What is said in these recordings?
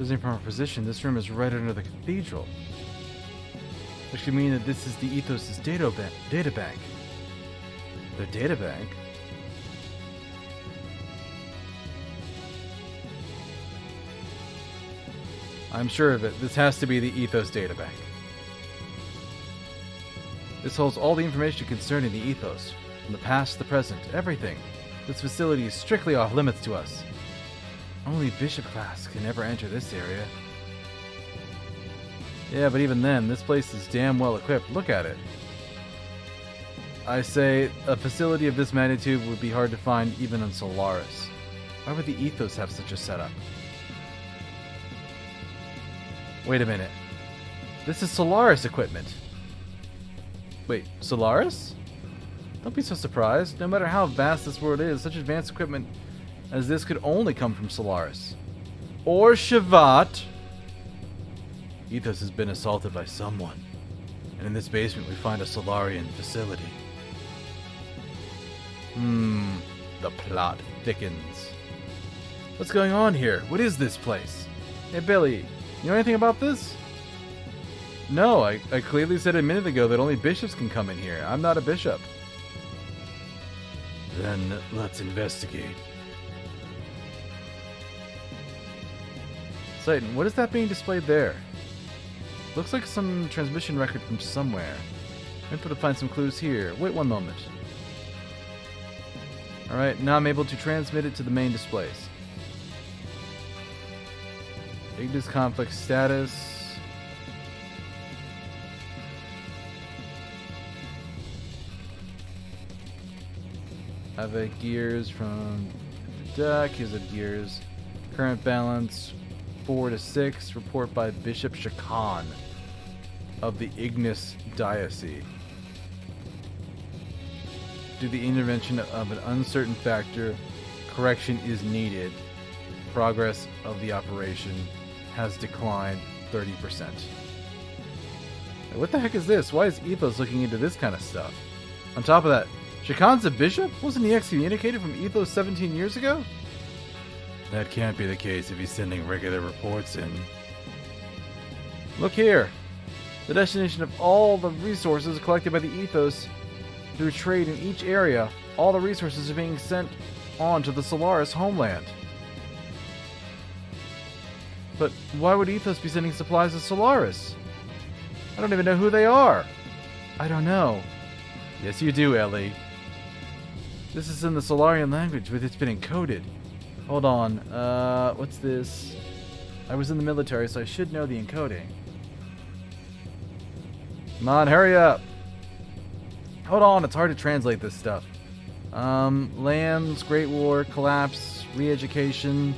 Judging from our position, this room is right under the cathedral. Which could mean that this is the Ethos' data bank. Their data bank? I'm sure of it. This has to be the Ethos data bank. This holds all the information concerning the Ethos. From the past to the present, everything. This facility is strictly off limits to us. Only Bishop class can ever enter this area. Yeah, but even then, this place is damn well equipped. Look at it. I say, a facility of this magnitude would be hard to find even on Solaris. Why would the Ethos have such a setup? Wait a minute. This is Solaris equipment. Wait, Solaris? Don't be so surprised. No matter how vast this world is, such advanced equipment as this could only come from Solaris. Or Shavat. Ethos has been assaulted by someone. And in this basement we find a Solarian facility. The plot thickens. What's going on here? What is this place? Hey Billy, you know anything about this? No, I clearly said a minute ago that only bishops can come in here. I'm not a bishop. Then let's investigate. Satan, what is that being displayed there? Looks like some transmission record from somewhere. I'm able to find some clues here. Wait one moment. Alright, now I'm able to transmit it to the main displays. Ignis conflict status. Have a gears from the deck. Here's a gears. Current balance 4 to 6. Report by Bishop Shakan of the Ignis Diocese. Due to the intervention of an uncertain factor, correction is needed. Progress of the operation has declined 30%. What the heck is this? Why is Ethos looking into this kind of stuff? On top of that, Shakan's a bishop? Wasn't he excommunicated from Ethos 17 years ago? That can't be the case if he's sending regular reports in. Look here. The destination of all the resources collected by the Ethos through trade in each area, all the resources are being sent on to the Solaris homeland. But why would Ethos be sending supplies to Solaris? I don't even know who they are. I don't know. Yes, you do, Ellie. This is in the Solarian language, but it's been encoded. Hold on, what's this? I was in the military, so I should know the encoding. Come on, hurry up! Hold on, it's hard to translate this stuff. Lambs, Great War, Collapse, Re-education,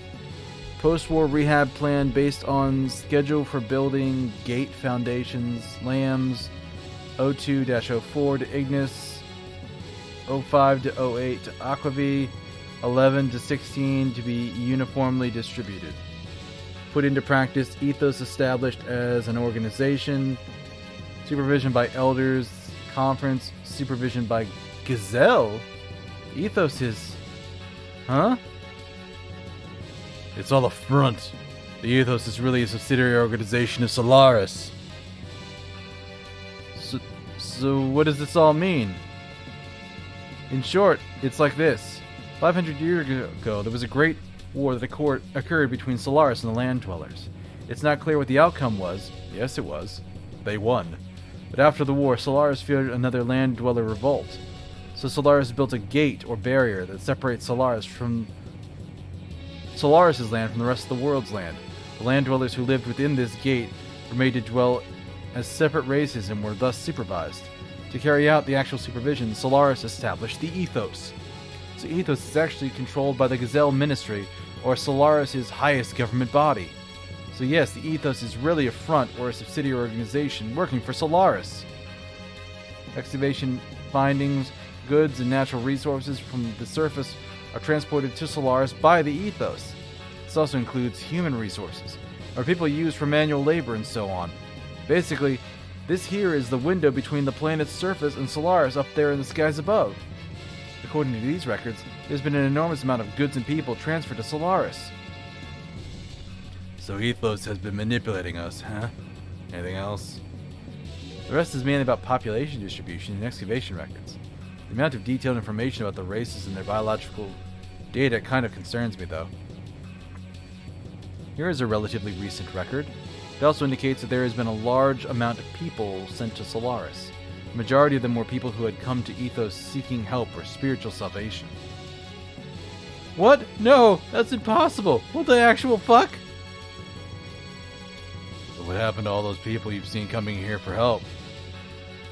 Post-war rehab plan based on schedule for building gate foundations, Lambs, 02-04 to Ignis, 05 to 08 to Aquavi, 11 to 16 to be uniformly distributed. Put into practice, Ethos established as an organization, supervision by elders, conference, supervision by Gazelle? Ethos is... Huh? It's all a front. The Ethos is really a subsidiary organization of Solaris. So what does this all mean? In short, it's like this. 500 years ago, there was a great war that occurred between Solaris and the Land Dwellers. It's not clear what the outcome was. Yes, it was. They won. But after the war, Solaris feared another Land Dweller revolt. So Solaris built a gate or barrier that separates Solaris' land from the rest of the world's land. The Land Dwellers who lived within this gate were made to dwell as separate races and were thus supervised. To carry out the actual supervision, Solaris established the Ethos. So Ethos is actually controlled by the Gazelle Ministry, or Solaris' highest government body. So yes, the Ethos is really a front or a subsidiary organization working for Solaris. Excavation findings, goods, and natural resources from the surface are transported to Solaris by the Ethos. This also includes human resources, or people used for manual labor and so on. Basically, this here is the window between the planet's surface and Solaris up there in the skies above. According to these records, there's been an enormous amount of goods and people transferred to Solaris. So Ethos has been manipulating us, huh? Anything else? The rest is mainly about population distribution and excavation records. The amount of detailed information about the races and their biological data kind of concerns me, though. Here is a relatively recent record. It also indicates that there has been a large amount of people sent to Solaris. The majority of them were people who had come to Ethos seeking help or spiritual salvation. What? No, that's impossible. What the actual fuck? So what happened to all those people you've seen coming here for help?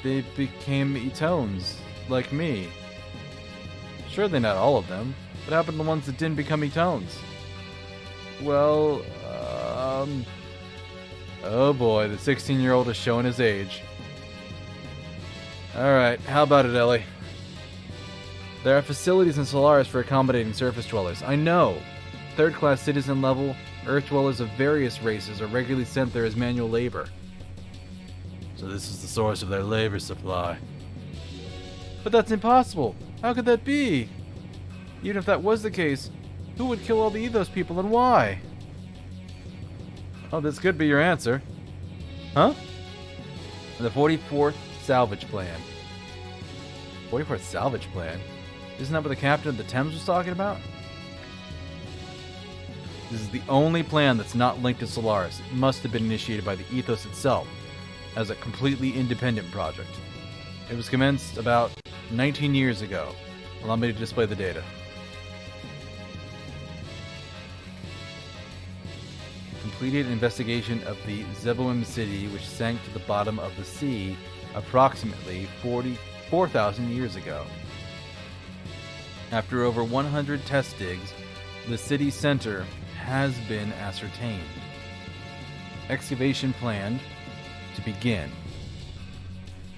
They became Etones, like me. Surely not all of them. What happened to the ones that didn't become Etones? Well, oh boy, the 16-year-old is showing his age. Alright, how about it, Ellie? There are facilities in Solaris for accommodating surface dwellers. I know. Third-class citizen level, Earth dwellers of various races are regularly sent there as manual labor. So this is the source of their labor supply. But that's impossible. How could that be? Even if that was the case, who would kill all the Ethos people and why? Oh, this could be your answer. Huh? The 44th Salvage Plan. 44th Salvage Plan? Isn't that what the captain of the Thames was talking about? This is the only plan that's not linked to Solaris. It must have been initiated by the Ethos itself as a completely independent project. It was commenced about 19 years ago. Allow me to display the data. Completed investigation of the Zeboim city, which sank to the bottom of the sea approximately 44,000 years ago. After over 100 test digs, the city center has been ascertained. Excavation planned to begin.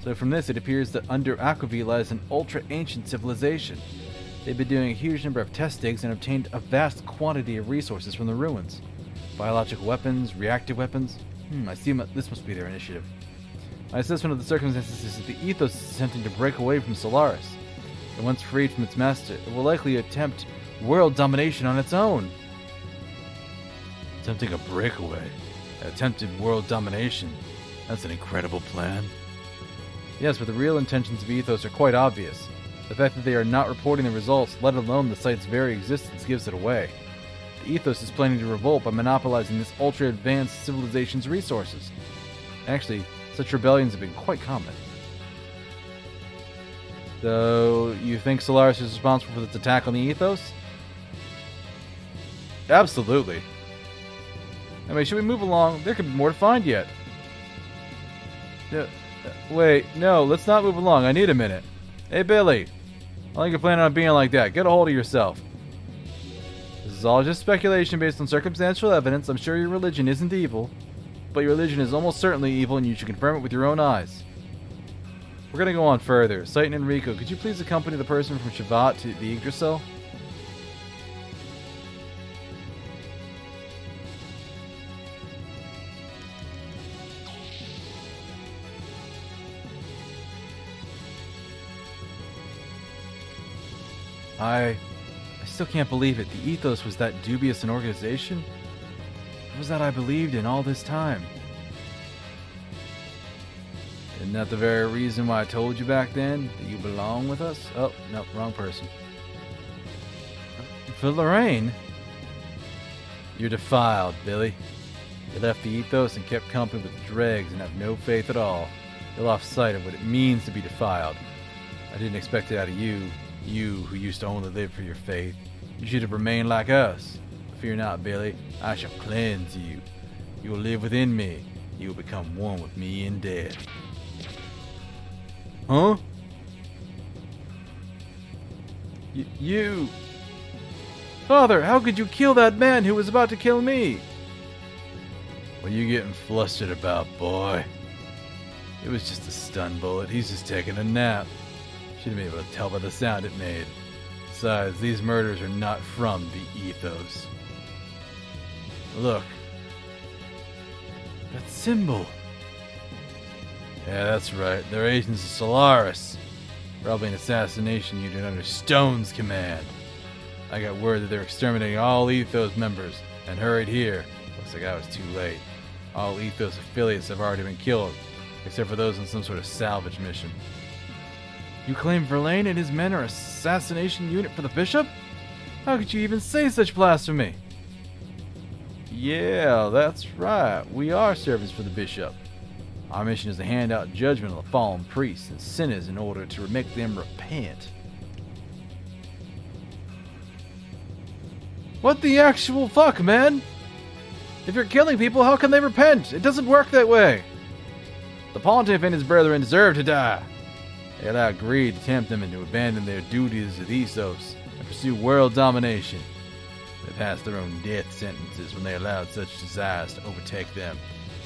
So from this, it appears that under Aquavie lies an ultra-ancient civilization. They've been doing a huge number of test digs and obtained a vast quantity of resources from the ruins. Biological weapons, reactive weapons. I see this must be their initiative. My assessment of the circumstances is that the Ethos is attempting to break away from Solaris. And once freed from its master, it will likely attempt world domination on its own. Attempting a breakaway. Attempted world domination. That's an incredible plan. Yes, but the real intentions of Ethos are quite obvious. The fact that they are not reporting the results, let alone the site's very existence, gives it away. The Ethos is planning to revolt by monopolizing this ultra-advanced civilization's resources. Actually, such rebellions have been quite common. So, you think Solaris is responsible for this attack on the Ethos? Absolutely. Anyway, should we move along? There could be more to find yet. Wait, no, let's not move along. I need a minute. Hey, Billy. I think you're planning on being like that. Get a hold of yourself. This is all just speculation based on circumstantial evidence. I'm sure your religion isn't evil, but your religion is almost certainly evil, and you should confirm it with your own eyes. We're going to go on further. Satan and Rico, could you please accompany the person from Shavat to the Yggdrasil? I still can't believe it. The Ethos was that dubious an organization? What was that I believed in all this time? Isn't that the very reason why I told you back then that you belong with us? Oh, no, wrong person. For Lorraine? You're defiled, Billy. You left the Ethos and kept company with the dregs and have no faith at all. You lost sight of what it means to be defiled. I didn't expect it out of you. You who used to only live for your faith. You should have remained like us. Fear not, Billy. I shall cleanse you. You will live within me. You will become one with me in death. Huh? You... Father, how could you kill that man who was about to kill me? What are you getting flustered about, boy? It was just a stun bullet. He's just taking a nap. Should have been able to tell by the sound it made. Besides, these murders are not from the Ethos. Look. That symbol. Yeah, that's right. They're agents of Solaris. Probably an assassination unit under Stone's command. I got word that they're exterminating all Ethos members and hurried here. Looks like I was too late. All Ethos affiliates have already been killed, except for those on some sort of salvage mission. You claim Verlaine and his men are assassination unit for the bishop? How could you even say such blasphemy? Yeah, that's right. We are servants for the bishop. Our mission is to hand out judgment on the fallen priests and sinners in order to make them repent. What the actual fuck, man? If you're killing people, how can they repent? It doesn't work that way. The pontiff and his brethren deserve to die. They allowed greed to tempt them into abandon their duties as Ethos and pursue world domination. They passed their own death sentences when they allowed such desires to overtake them.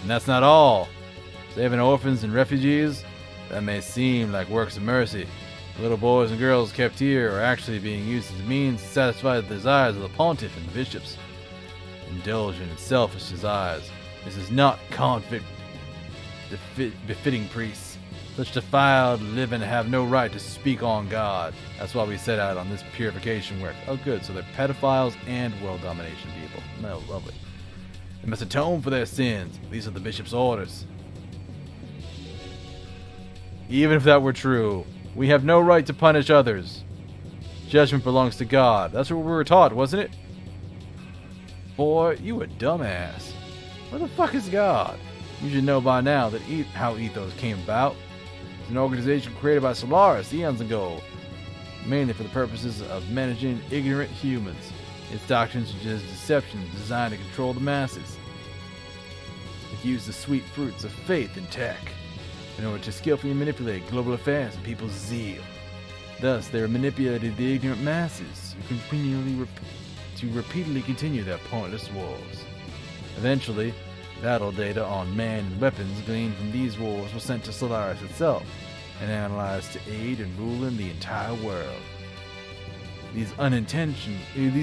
And that's not all. Saving orphans and refugees? That may seem like works of mercy. The little boys and girls kept here are actually being used as a means to satisfy the desires of the pontiff and the bishops. Indulgent and selfish desires. This is not conflict befitting priests. Such defiled living have no right to speak on God. That's why we set out on this purification work. Oh good, so they're pedophiles and world domination people. No, lovely. They must atone for their sins. These are the bishop's orders. Even if that were true, we have no right to punish others. Judgment belongs to God. That's what we were taught, wasn't it? Boy, you a dumbass. Where the fuck is God? You should know by now that how Ethos came about. It's an organization created by Solaris eons ago, mainly for the purposes of managing ignorant humans. Its doctrines are just deception designed to control the masses. It used the sweet fruits of faith and tech in order to skillfully manipulate global affairs and people's zeal. Thus, they manipulated the ignorant masses to repeatedly continue their pointless wars. Eventually, battle data on man and weapons gleaned from these wars were sent to Solaris itself and analyzed to aid in ruling the entire world. These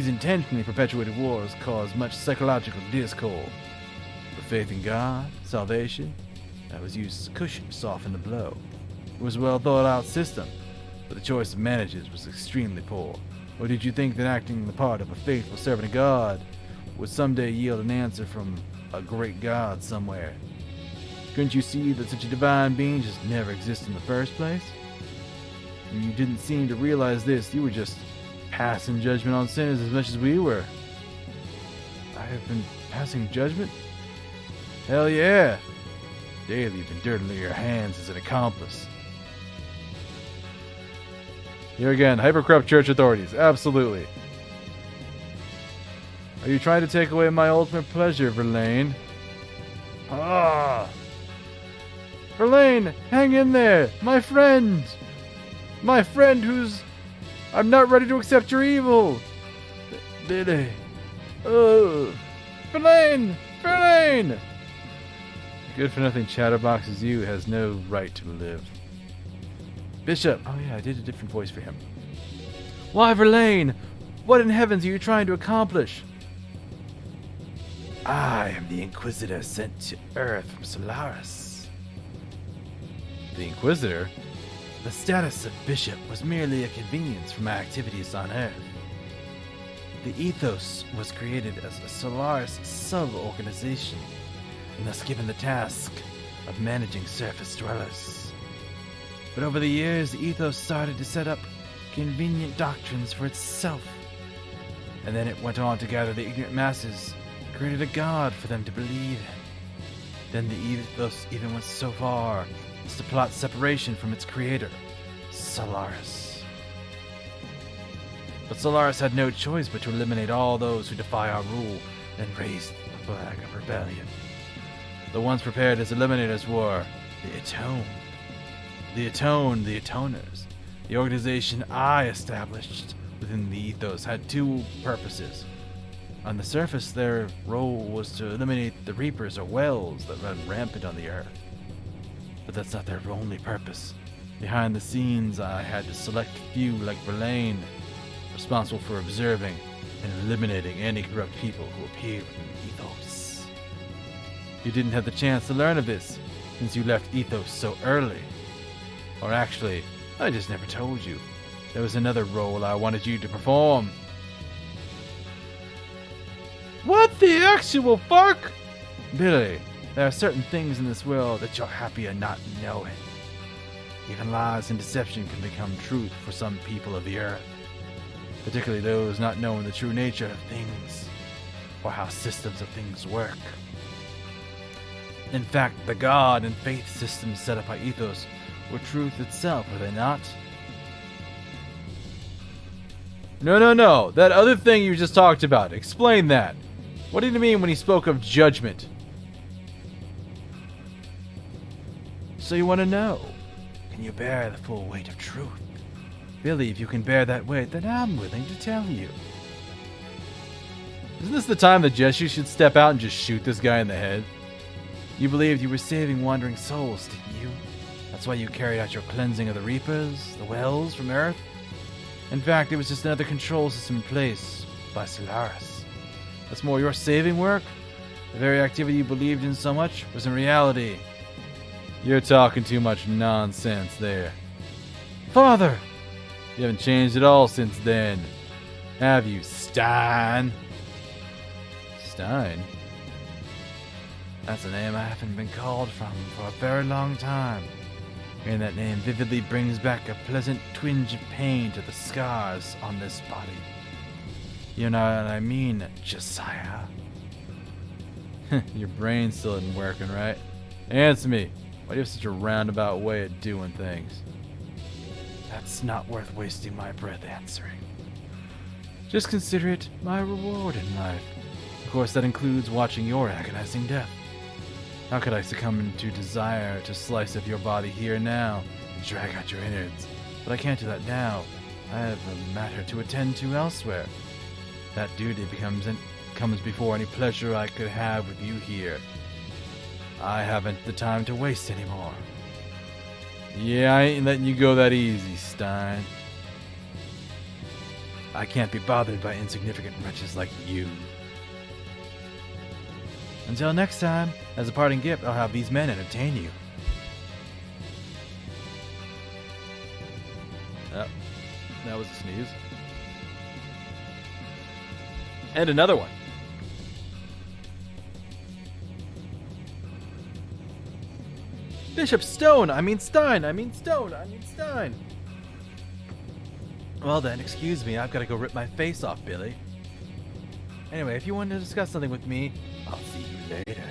intentionally perpetuated wars caused much psychological discord. The faith in God, salvation, that was used as a cushion to soften the blow. It was a well thought out system, but the choice of managers was extremely poor. Or did you think that acting the part of a faithful servant of God would someday yield an answer from a great God somewhere? Couldn't you see that such a divine being just never existed in the first place? And you didn't seem to realize this. You were just passing judgment on sinners as much as we were. I have been passing judgment? Hell yeah! Daily you've been dirtying your hands as an accomplice. Here again, hypercorrupt church authorities. Absolutely. Are you trying to take away my ultimate pleasure, Verlaine? Ah! Verlaine, hang in there! My friend! My friend who's... I'm not ready to accept your evil! Billy. Oh! Verlaine! Verlaine! Good-for-nothing chatterbox as you has no right to live. Bishop! Oh yeah, I did a different voice for him. Why, Verlaine? What in heavens are you trying to accomplish? I am the Inquisitor sent to Earth from Solaris. The Inquisitor? The status of Bishop was merely a convenience for my activities on Earth. The Ethos was created as a Solaris sub-organization, and thus given the task of managing surface dwellers. But over the years, the Ethos started to set up convenient doctrines for itself. And then it went on to gather the ignorant masses, created a god for them to believe in. Then the Ethos even went so far as to plot separation from its creator, Solaris. But Solaris had no choice but to eliminate all those who defy our rule and raise the flag of rebellion. The ones prepared as eliminators were the Atone. The Atoners. The organization I established within the Ethos had two purposes. On the surface, their role was to eliminate the Reapers or Wells that run rampant on the Earth. But that's not their only purpose. Behind the scenes, I had to select few like Verlaine, responsible for observing and eliminating any corrupt people who appeared within the Ethos. You didn't have the chance to learn of this, since you left Ethos so early. Or actually, I just never told you. There was another role I wanted you to perform. What the actual fuck? Billy, there are certain things in this world that you're happier not knowing. Even lies and deception can become truth for some people of the earth, particularly those not knowing the true nature of things, or how systems of things work. In fact, the God and faith systems set up by Ethos were truth itself, were they not? No. That other thing you just talked about. Explain that. What did he mean when he spoke of judgment? So you want to know? Can you bear the full weight of truth? Billy, if you can bear that weight, then I'm willing to tell you. Isn't this the time that Jesse should step out and just shoot this guy in the head? You believed you were saving wandering souls, didn't you? That's why you carried out your cleansing of the Reapers, the Wells from Earth? In fact, it was just another control system in place by Solaris. That's more your saving work? The very activity you believed in so much was in reality. You're talking too much nonsense there. Father! You haven't changed at all since then. Have you, Stein? Stein? That's a name I haven't been called from for a very long time. Hearing that name vividly brings back a pleasant twinge of pain to the scars on this body. You know what I mean, Josiah? Your brain still isn't working, right? Answer me. Why do you have such a roundabout way of doing things? That's not worth wasting my breath answering. Just consider it my reward in life. Of course, that includes watching your agonizing death. How could I succumb to desire to slice up your body here now and drag out your innards? But I can't do that now. I have a matter to attend to elsewhere. That duty comes before any pleasure I could have with you here. I haven't the time to waste anymore. Yeah, I ain't letting you go that easy, Stein. I can't be bothered by insignificant wretches like you. Until next time, as a parting gift, I'll have these men entertain you. Oh, that was a sneeze. And another one. Bishop Stone! I mean Stein! Well then, excuse me, I've got to go rip my face off, Billy. Anyway, if you want to discuss something with me, I'll see you later.